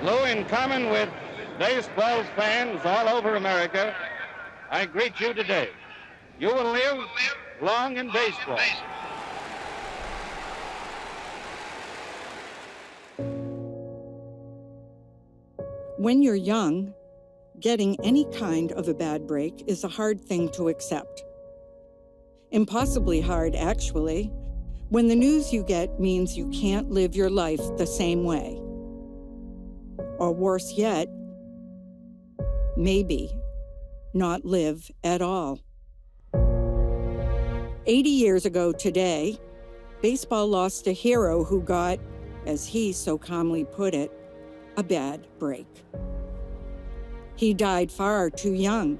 Lou, in common with baseball fans all over America, I greet you today. You will live long in baseball. When you're young, getting any kind of a bad break is a hard thing to accept. Impossibly hard, actually, when the news you get means you can't live your life the same way. Or worse yet, maybe not live at all. 80 years ago today, baseball lost a hero who got, as he so calmly put it, a bad break. He died far too young,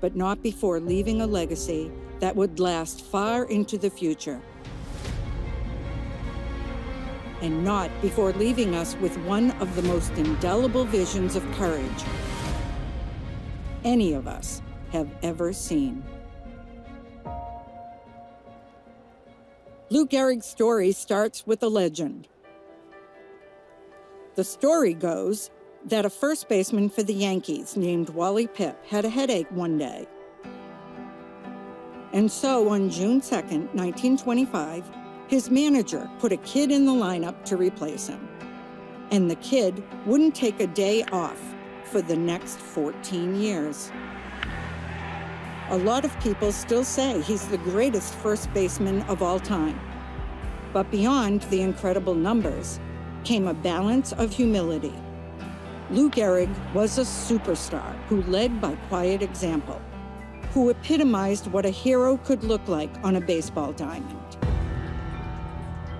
but not before leaving a legacy that would last far into the future. And not before leaving us with one of the most indelible visions of courage any of us have ever seen. Lou Gehrig's story starts with a legend. The story goes that a first baseman for the Yankees named Wally Pipp had a headache one day. And so on June 2nd, 1925, his manager put a kid in the lineup to replace him. And the kid wouldn't take a day off for the next 14 years. A lot of people still say he's the greatest first baseman of all time. But beyond the incredible numbers came a balance of humility. Lou Gehrig was a superstar who led by quiet example, who epitomized what a hero could look like on a baseball diamond.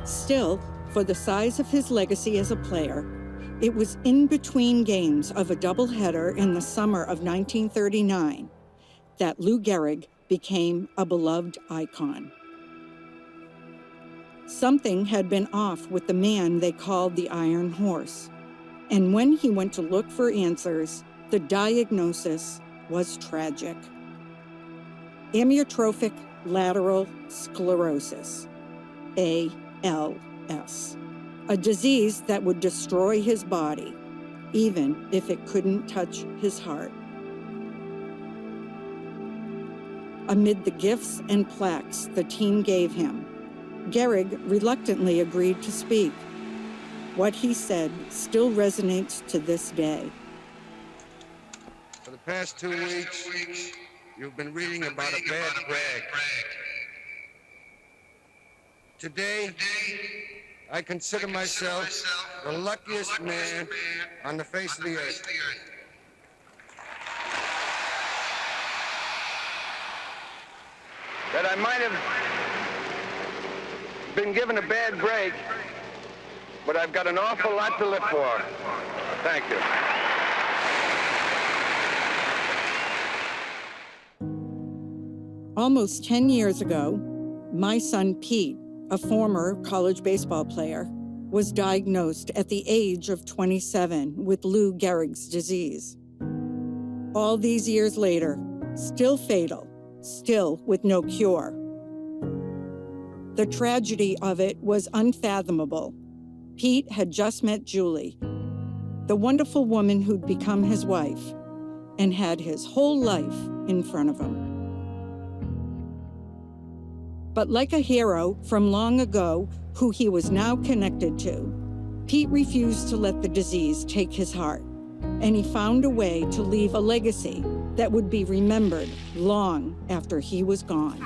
Still, for the size of his legacy as a player, it was in between games of a doubleheader in the summer of 1939 that Lou Gehrig became a beloved icon. Something had been off with the man they called the Iron Horse, and when he went to look for answers, the diagnosis was tragic. Amyotrophic lateral sclerosis, ALS, a disease that would destroy his body, even if it couldn't touch his heart. Amid the gifts and plaques the team gave him, Gehrig reluctantly agreed to speak. What he said still resonates to this day. For the past 2 weeks, you've been reading about a bad break. Today, I consider myself the luckiest man on the face of the earth. That I might have been given a bad break, but I've got an awful lot to live for. Thank you. Almost 10 years ago, my son Pete, a former college baseball player, was diagnosed at the age of 27 with Lou Gehrig's disease. All these years later, still fatal, still with no cure. The tragedy of it was unfathomable. Pete had just met Julie, the wonderful woman who'd become his wife, and had his whole life in front of him. But like a hero from long ago who he was now connected to, Pete refused to let the disease take his heart, and he found a way to leave a legacy that would be remembered long after he was gone.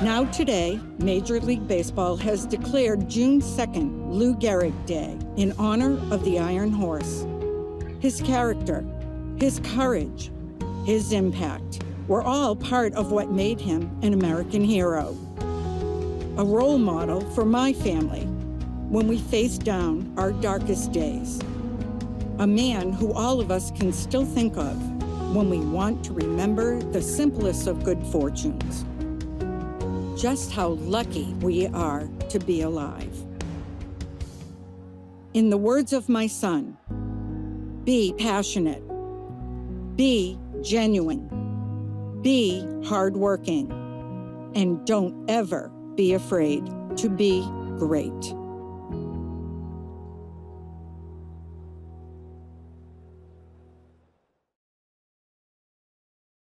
Now today, Major League Baseball has declared June 2nd Lou Gehrig Day in honor of the Iron Horse. His character, his courage, his impact were all part of what made him an American hero. A role model for my family when we face down our darkest days. A man who all of us can still think of when we want to remember the simplest of good fortunes. Just how lucky we are to be alive. In the words of my son, be passionate, be genuine, be hardworking, and don't ever be afraid to be great.